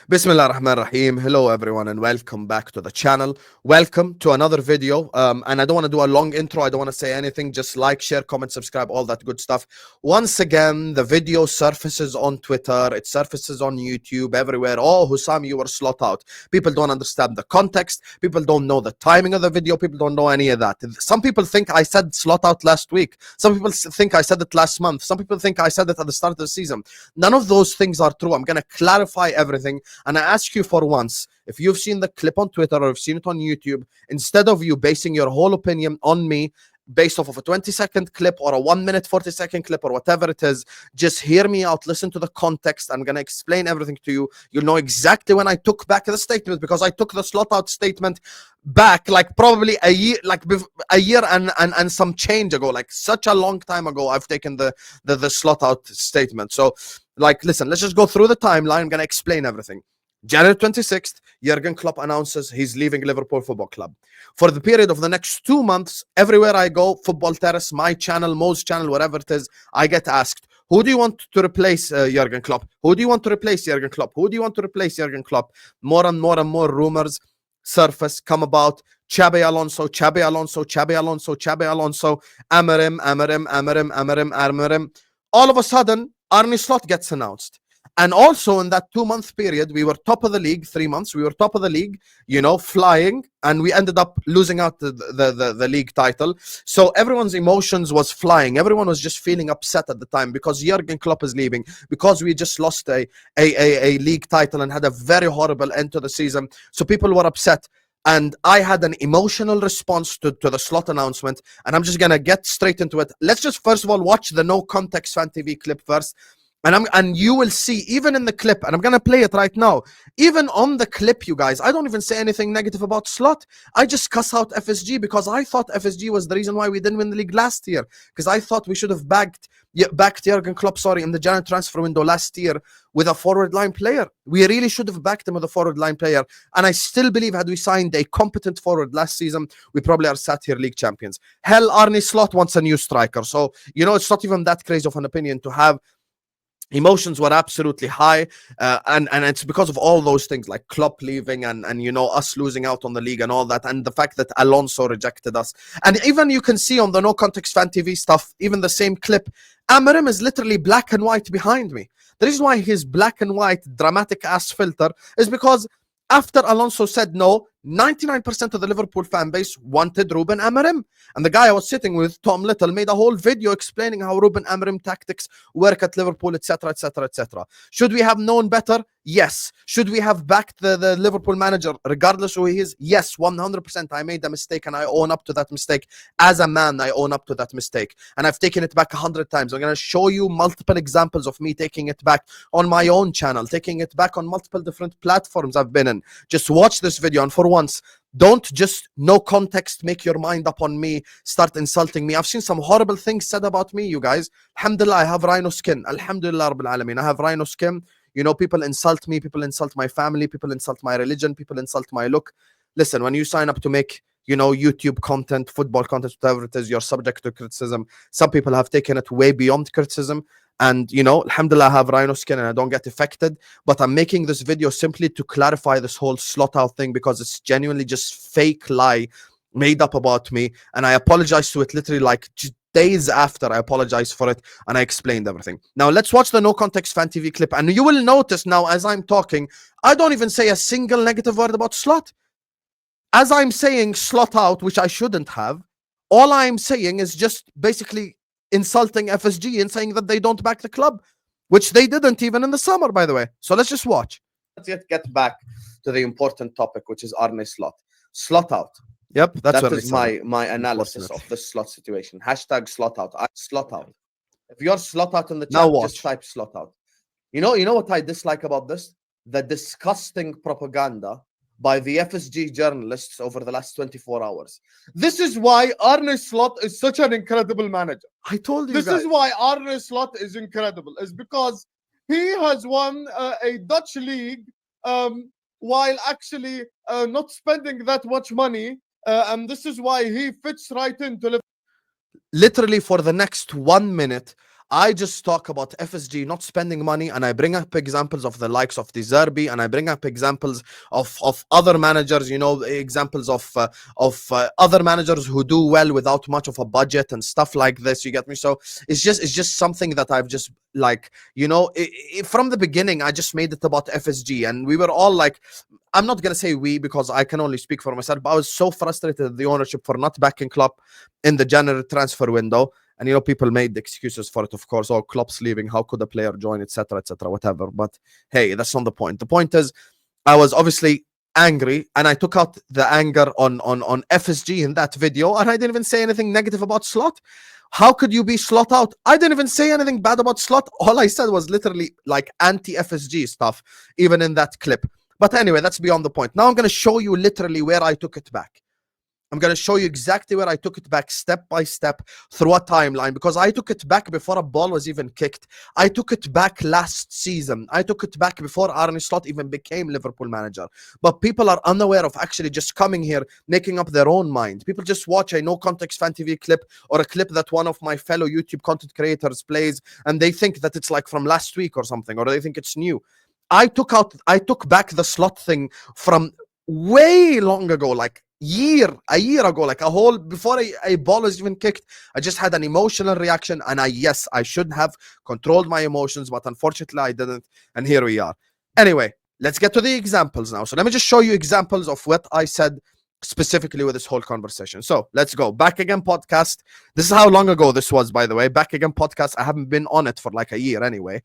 Bismillah ar-Rahman ar-Rahim. Hello everyone and welcome back to the channel. Welcome to another video. And I don't want to do a long intro. I don't want to say anything. Just like, share, comment, subscribe, all that good stuff. Once again, the video surfaces on Twitter. It surfaces on YouTube, everywhere. Oh, Husam, you were slot out. People don't understand the context. People don't know the timing of the video. People don't know any of that. Some people think I said slot out last week. Some people think I said it last month. Some people think I said it at the start of the season. None of those things are true. I'm going to clarify everything. And I ask you for once, if you've seen the clip on Twitter or you've seen it on YouTube, instead of you basing your whole opinion on me based off of a 20-second clip or a 1 minute 40-second clip or whatever it is, just hear me out, listen to the context. I'm going to explain everything to you. You'll know exactly when I took back the statement, because I took the slot out statement back like probably a year, like a year and some change ago, like such a long time ago. I've taken the slot out statement. So like, listen, let's just go through the timeline. I'm going to explain everything. January 26th, Jurgen Klopp announces he's leaving Liverpool Football Club. For the period of the next 2 months, everywhere I go, Football Terrace, my channel, Mo's channel, whatever it is, I get asked, who do you want to replace Jurgen Klopp? Who do you want to replace Jurgen Klopp? Who do you want to replace Jurgen Klopp? More and more and more rumors surface, come about. Xabi Alonso, Xabi Alonso, Xabi Alonso, Xabi Alonso, Amarim. All of a sudden, Arne Slot gets announced. And also in that 2-month period, we were top of the league. 3 months, we were top of the league, you know, flying, and we ended up losing out the league title. So everyone's emotions was flying. Everyone was just feeling upset at the time because Jurgen Klopp is leaving, because we just lost a league title and had a very horrible end to the season. So people were upset. And I had an emotional response to the slot announcement, and I'm just gonna get straight into it. Let's just first of all watch the No Context Fan TV clip first. And you will see, even in the clip, and I'm gonna play it right now, even on the clip, you guys, I don't even say anything negative about Slot. I just cuss out FSG because I thought FSG was the reason why we didn't win the league last year, because I thought we should have backed Jurgen Klopp, in the January transfer window last year with a forward line player. We really should have backed him with a forward line player, and I still believe had we signed a competent forward last season, we probably are sat here league champions. Hell, Arne Slot wants a new striker, so you know, it's not even that crazy of an opinion to have. Emotions were absolutely high, and it's because of all those things, like Klopp leaving and you know, us losing out on the league and all that, and the fact that Alonso rejected us. And even you can see on the No Context Fan TV stuff, even the same clip, Amarim is literally black and white behind me. The reason why his black and white dramatic ass filter is because after Alonso said no, 99% of the Liverpool fan base wanted Ruben Amorim. And the guy I was sitting with, Tom Little, made a whole video explaining how Ruben Amorim tactics work at Liverpool, etc., etc., etc. Should we have known better? Yes. Should we have backed the Liverpool manager, regardless who he is? Yes, 100%. I made a mistake, and I own up to that mistake. As a man, I own up to that mistake. And I've taken it back 100 times. I'm going to show you multiple examples of me taking it back on my own channel, taking it back on multiple different platforms I've been in. Just watch this video, and for once, don't just no context make your mind up on me, start insulting me. I've seen some horrible things said about me, you guys. Alhamdulillah, I have rhino skin. Alhamdulillah Rabbil Alameen. I have rhino skin. You know, people insult me, people insult my family, people insult my religion, people insult my look. Listen, when you sign up to make, you know, YouTube content, football content, whatever it is, you're subject to criticism. Some people have taken it way beyond criticism. And, you know, alhamdulillah, I have rhino skin and I don't get affected. But I'm making this video simply to clarify this whole slot out thing, because it's genuinely just fake lie made up about me. And I apologize to it literally like just days after I apologized for it, and I explained everything. Now, let's watch the No Context Fan TV clip. And you will notice now, as I'm talking, I don't even say a single negative word about Slot. As I'm saying slot out, which I shouldn't have, all I'm saying is just basically insulting FSG and saying that they don't back the club, which they didn't even in the summer, by the way. So let's just watch. Let's get back to the important topic, which is Arne Slot. Slot out. Yep, that is my analysis of the slot situation. Hashtag slot out. Slot out. If you're slot out in the chat, just type slot out. You know what I dislike about this? The disgusting propaganda by the FSG journalists over the last 24 hours. This is why Arne Slot is such an incredible manager. I told you this guys. Is why Arne Slot is incredible. Is because he has won a Dutch league while actually not spending that much money. And this is why he fits right into Liverpool. Literally for the next 1 minute, I just talk about FSG not spending money, and I bring up examples of the likes of the Zerbi, and I bring up examples of other managers, you know, examples of other managers who do well without much of a budget and stuff like this. You get me? So it's just something that I've just like, you know, from the beginning I just made it about FSG, and we were all like, I'm not gonna say we because I can only speak for myself, but I was so frustrated at the ownership for not backing Klopp in the January transfer window. And you know, people made excuses for it, of course. Oh, Klopp's leaving. How could a player join, etc., etc., whatever. But hey, that's not the point. The point is, I was obviously angry, and I took out the anger on FSG in that video, and I didn't even say anything negative about Slot. How could you be Slot out? I didn't even say anything bad about Slot. All I said was literally like anti-FSG stuff, even in that clip. But anyway, that's beyond the point. Now I'm going to show you literally where I took it back. I'm going to show you exactly where I took it back step by step through a timeline, because I took it back before a ball was even kicked. I took it back last season. I took it back before Arne Slot even became Liverpool manager. But people are unaware of actually just coming here, making up their own mind. People just watch a no context fan TV clip or a clip that one of my fellow YouTube content creators plays, and they think that it's like from last week or something, or they think it's new. I took back the Slot thing from way long ago, like a year ago, like a whole, before a ball is even kicked. I just had an emotional reaction, and I should have controlled my emotions, but unfortunately I didn't, and here we are. Anyway, let's get to the examples now. So let me just show you examples of what I said specifically with this whole conversation. So let's go. Back Again podcast. This is how long ago this was, by the way. Back Again podcast. I haven't been on it for like a year anyway.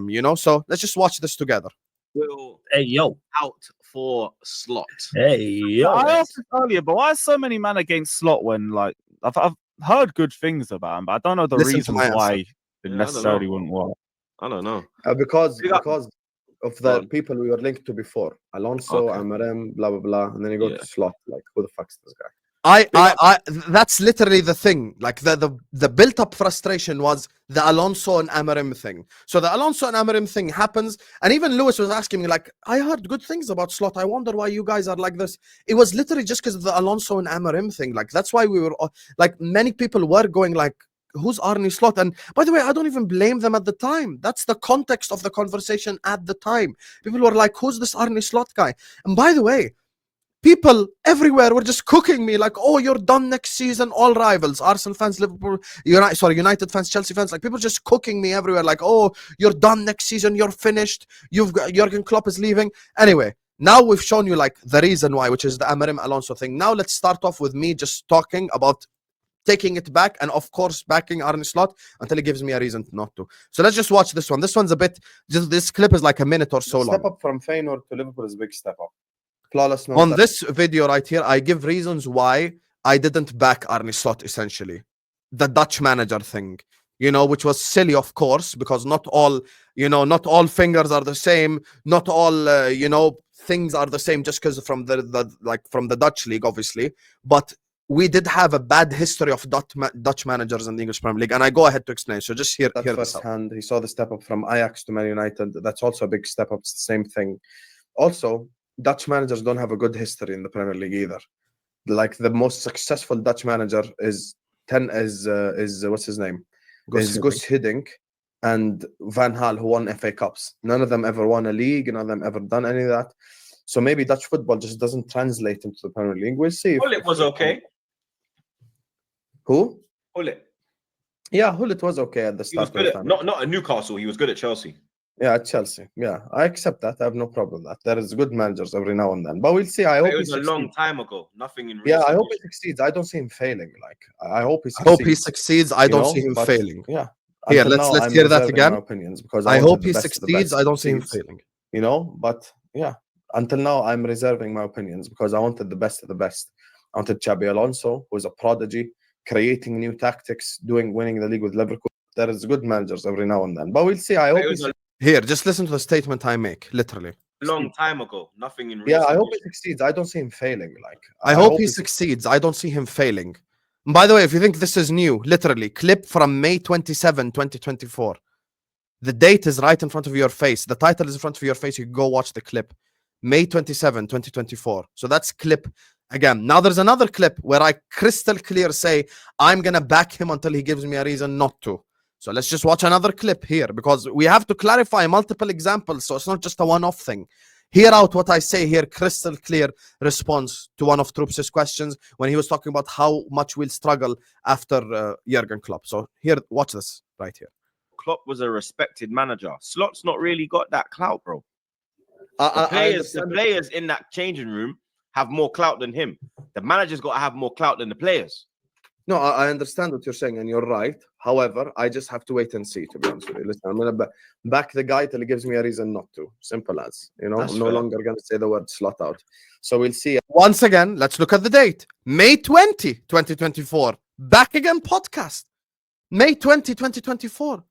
You know, so let's just watch this together. Will Hey, yo. out for Slot. Hey, yo. I asked this earlier, but why is so many men against Slot when, like, I've heard good things about him, but I don't know the Listen to reasons my why answer. it Yeah, I don't necessarily know. wouldn't work. I don't know. Because Big up. of the on. people we were linked to before, Alonso, Okay. Amarem, blah blah blah, and then you go Yeah. to Slot. Like, who the fuck's this guy? I that's literally the thing. Like the built up frustration was the Alonso and Amorim thing. So the Alonso and Amorim thing happens, and even Lewis was asking me like, I heard good things about Slot. I wonder why you guys are like this. It was literally just because of the Alonso and Amorim thing. Like that's why we were like, many people were going like, who's Arne Slot? And by the way, I don't even blame them at the time. That's the context of the conversation at the time. People were like, who's this Arne Slot guy? And by the way, people everywhere were just cooking me like, oh, you're done next season. All rivals, Arsenal fans, Liverpool, United fans, Chelsea fans, like people just cooking me everywhere like, oh, you're done next season. You're finished. You've got Jurgen Klopp is leaving. Anyway, now we've shown you like the reason why, which is the Amorim Alonso thing. Now let's start off with me just talking about taking it back and of course backing Arne Slot until he gives me a reason not to. So let's just watch this one. This one's a bit, just this clip is like a minute or so long. Step up from Feyenoord to Liverpool is a big step up. Flawless. On this video right here, I give reasons why I didn't back Arne Slot, essentially. The Dutch manager thing, you know, which was silly, of course, because not all fingers are the same. Not all, things are the same just because from the Dutch league, obviously. But we did have a bad history of Dutch managers in the English Premier League, and I go ahead to explain. So just hear this out. Firsthand, he saw the step up from Ajax to Man United. That's also a big step up. It's the same thing. Also, Dutch managers don't have a good history in the Premier League either. Like the most successful Dutch manager is what's his name? Is Gus Hiddink and Van Gaal, who won FA Cups. None of them ever won a league. None of them ever done any of that. So maybe Dutch football just doesn't translate into the Premier League. We'll see. Hullet was okay. Who? Hullet. Yeah, Hullet was okay at the He was start. good at, not at Newcastle. He was good at Chelsea. Yeah, at Chelsea. Yeah, I accept that. I have no problem with that. There is good managers every now and then, but we'll see. I hope It was a he long succeeds. time ago. Nothing in. Yeah, I recent hope he years. succeeds. I don't see him failing. Like I hope he I succeeds. hope he succeeds. I don't see him but, failing. Yeah. Here, Until let's now, I'm hear that reserving again. my opinions because I wanted hope the he best of the succeeds. best I don't see him succeeds, failing. But yeah, until now, I'm reserving my opinions because I wanted the best of the best. I wanted Xabi Alonso, who is a prodigy, creating new tactics, winning the league with Liverpool. There is good managers every now and then, but we'll see. I hope It was a Here, just listen to the statement I make, literally. long time ago. Nothing in. Yeah, recent I hope years. he succeeds. I don't see him failing. Like I hope he succeeds. I don't see him failing. And by the way, if you think this is new, literally, clip from May 27, 2024. The date is right in front of your face. The title is in front of your face. You can go watch the clip. May 27, 2024. So that's clip again. Now there's another clip where I crystal clear say I'm going to back him until he gives me a reason not to. So let's just watch another clip here, because we have to clarify multiple examples, so it's not just a one-off thing. Hear out what I say here, crystal clear response to one of Troops' questions when he was talking about how much we'll struggle after Jurgen Klopp. So here, watch this right here. Klopp was a respected manager. Slot's not really got that clout, bro. I The players in that changing room have more clout than him. The manager's got to have more clout than the players. No, I understand what you're saying, and you're right. However, I just have to wait and see, to be honest with you. Listen, I'm going to back the guy till he gives me a reason not to. Simple as. You know, That's I'm no fair. longer going to say the word slot out. So we'll see. Once again, let's look at the date. May 20, 2024. Back Again podcast. May 20, 2024.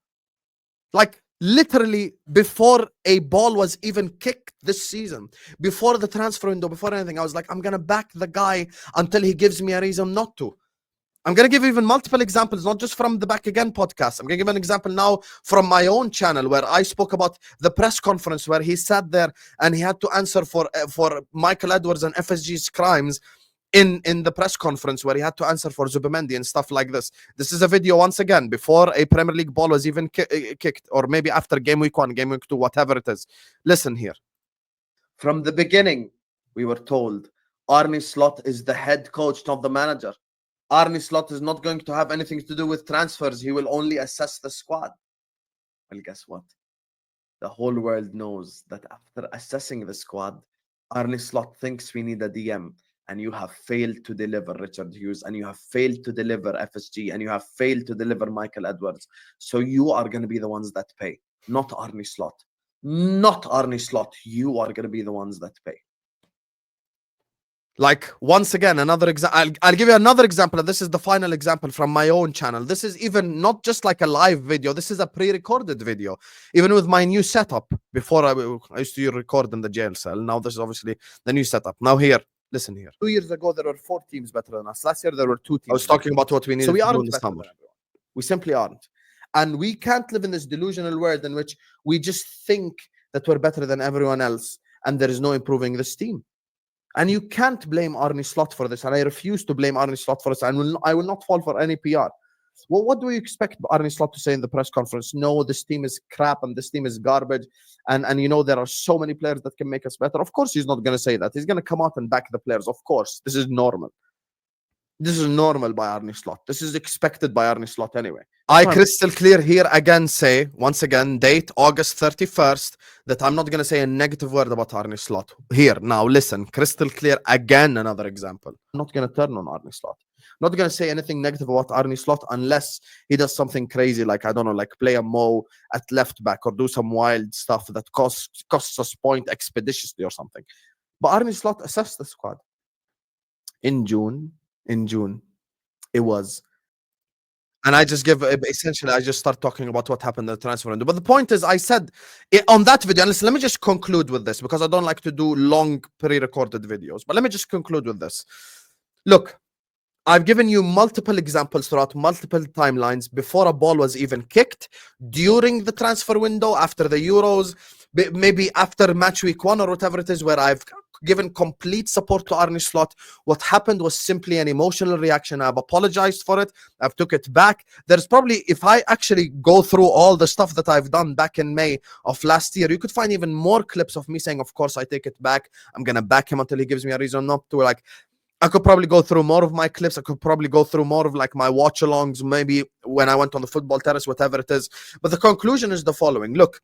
Like, literally before a ball was even kicked this season, before the transfer window, before anything, I was like, I'm going to back the guy until he gives me a reason not to. I'm going to give even multiple examples, not just from the Back Again podcast. I'm going to give an example now from my own channel where I spoke about the press conference where he sat there and he had to answer for Michael Edwards and FSG's crimes in the press conference, where he had to answer for Zubimendi and stuff like this. This is a video, once again, before a Premier League ball was even kicked, or maybe after game week 1, game week 2, whatever it is. Listen here. From the beginning, we were told Arne Slot is the head coach, not the manager. Arne Slot is not going to have anything to do with transfers. He will only assess the squad. Well, guess what? The whole world knows that after assessing the squad, Arne Slot thinks we need a DM. And you have failed to deliver Richard Hughes, and you have failed to deliver FSG, and you have failed to deliver Michael Edwards. So you are going to be the ones that pay, not Arne Slot. Not Arne Slot. You are going to be the ones that pay. Like, once again, another example. I'll give you another example. This is the final example from my own channel. This is even not just like a live video. This is a pre-recorded video. Even with my new setup. Before I used to record in the jail cell. Now this is obviously the new setup. Now here, listen here. 2 years ago, there were 4 teams better than us. Last year, there were 2 teams. I was talking about what we need So we to do in aren't the better summer. than everyone. We simply aren't. And we can't live in this delusional world in which we just think that we're better than everyone else and there is no improving this team. And you can't blame Arne Slot for this. And I refuse to blame Arne Slot for this. And I will not fall for any PR. Well, what do we expect Arne Slot to say in the press conference? No, this team is crap and this team is garbage. And you know, there are so many players that can make us better. Of course, he's not going to say that. He's going to come out and back the players. Of course, this is normal. This is normal by Arne Slot. This is expected by Arne Slot anyway. I crystal clear here again say, once again, date August 31st, that I'm not going to say a negative word about Arne Slot. Here, now listen, crystal clear again, another example. I'm not going to turn on Arne Slot. I'm not going to say anything negative about Arne Slot unless he does something crazy, like, I don't know, like play a Mo at left back or do some wild stuff that costs us point expeditiously or something. But Arne Slot assessed the squad. In June, it was. And I just essentially, I just start talking about what happened in the transfer window. But the point is, I said on that video, and listen, let me just conclude with this, because I don't like to do long pre-recorded videos. But let me just conclude with this. Look, I've given you multiple examples throughout multiple timelines before a ball was even kicked, during the transfer window, after the Euros, maybe after match week 1 or whatever it is, where I've given complete support to Arne Slot. What happened was simply an emotional reaction. I've apologized for it. I've took it back. There's probably, if I actually go through all the stuff that I've done back in May of last year, you could find even more clips of me saying, of course, I take it back. I'm going to back him until he gives me a reason not to. Like, I could probably go through more of my clips. I could probably go through more of like my watch-alongs, maybe when I went on the football terrace, whatever it is. But the conclusion is the following. Look,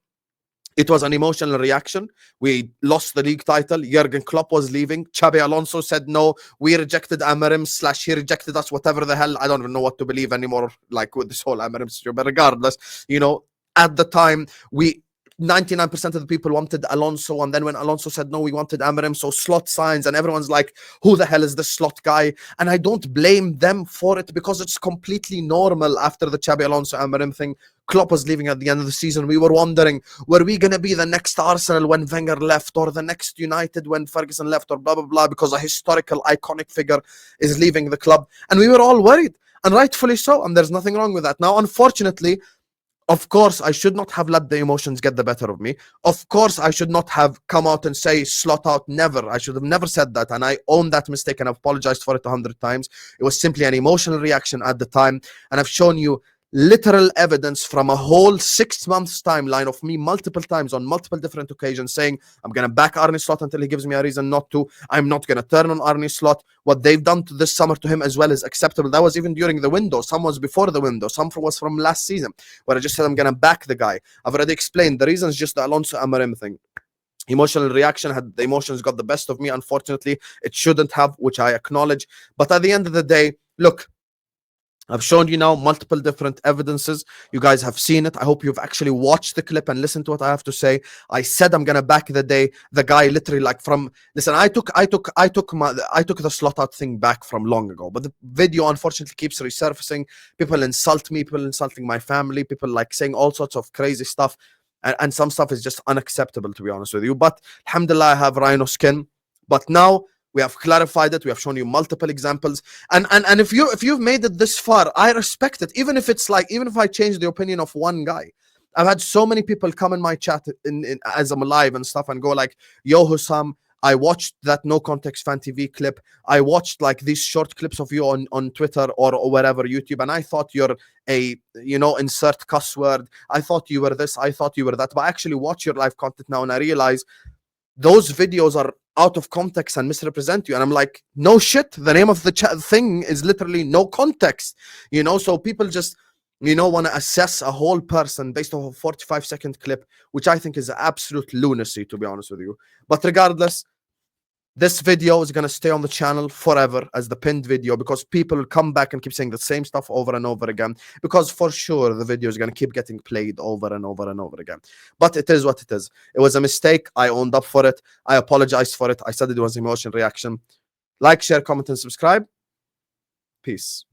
it was an emotional reaction. We lost the league title. Jurgen Klopp was leaving. Xabi Alonso said no. We rejected Amarim / he rejected us, whatever the hell. I don't even know what to believe anymore, like with this whole Amarim situation. But regardless, you know, at the time, 99% of the people wanted Alonso, and then when Alonso said no, we wanted Amarim, so Slot signs, and everyone's like, who the hell is this Slot guy? And I don't blame them for it, because it's completely normal. After the Xabi Alonso Amarim thing, Klopp was leaving at the end of the season. We were wondering, were we going to be the next Arsenal when Wenger left, or the next United when Ferguson left, or blah, blah, blah, because a historical, iconic figure is leaving the club. And we were all worried, and rightfully so, and there's nothing wrong with that. Now, unfortunately, of course, I should not have let the emotions get the better of me. Of course, I should not have come out and say Slot out. Never. I should have never said that. And I own that mistake, and I've apologized for it 100 times. It was simply an emotional reaction at the time. And I've shown you literal evidence from a whole 6 months timeline of me multiple times on multiple different occasions saying I'm gonna back Arne Slot until he gives me a reason not to. I'm not gonna turn on Arne Slot. What they've done to this summer to him as well is acceptable. That was even during the window. Some was before the window. Some was from last season, where I just said I'm gonna back the guy. I've already explained the reasons. Just the Alonso Amarim thing. Emotional reaction, had the emotions got the best of me. Unfortunately, it shouldn't have, which I acknowledge. But at the end of the day, look, I've shown you now multiple different evidences. You guys have seen it. I hope you've actually watched the clip and listened to what I have to say. I said I'm gonna back the guy literally like from. Listen, I took the slot out thing back from long ago, but the video unfortunately keeps resurfacing. People insult me, people insulting my family, people like saying all sorts of crazy stuff, and some stuff is just unacceptable, to be honest with you. But alhamdulillah, I have rhino skin. But now we have clarified it. We have shown you multiple examples, and if you've made it this far, I respect it. Even if it's like, even if I change the opinion of one guy, I've had so many people come in my chat as I'm live and stuff and go like, "Yo, Husam, I watched that No Context Fan TV clip. I watched like these short clips of you on Twitter or wherever, YouTube, and I thought you're a, insert cuss word. I thought you were this. I thought you were that. But I actually watch your live content now, and I realize those videos are out of context and misrepresent you." And I'm like, no shit, the name of the thing is literally No Context, so people just want to assess a whole person based off a 45-second clip, which I think is absolute lunacy, to be honest with you. But regardless, this video is going to stay on the channel forever as the pinned video, because people will come back and keep saying the same stuff over and over again, because for sure the video is going to keep getting played over and over and over again. But it is what it is. It was a mistake. I owned up for it. I apologized for it. I said it was emotional reaction. Like, share, comment, and subscribe. Peace.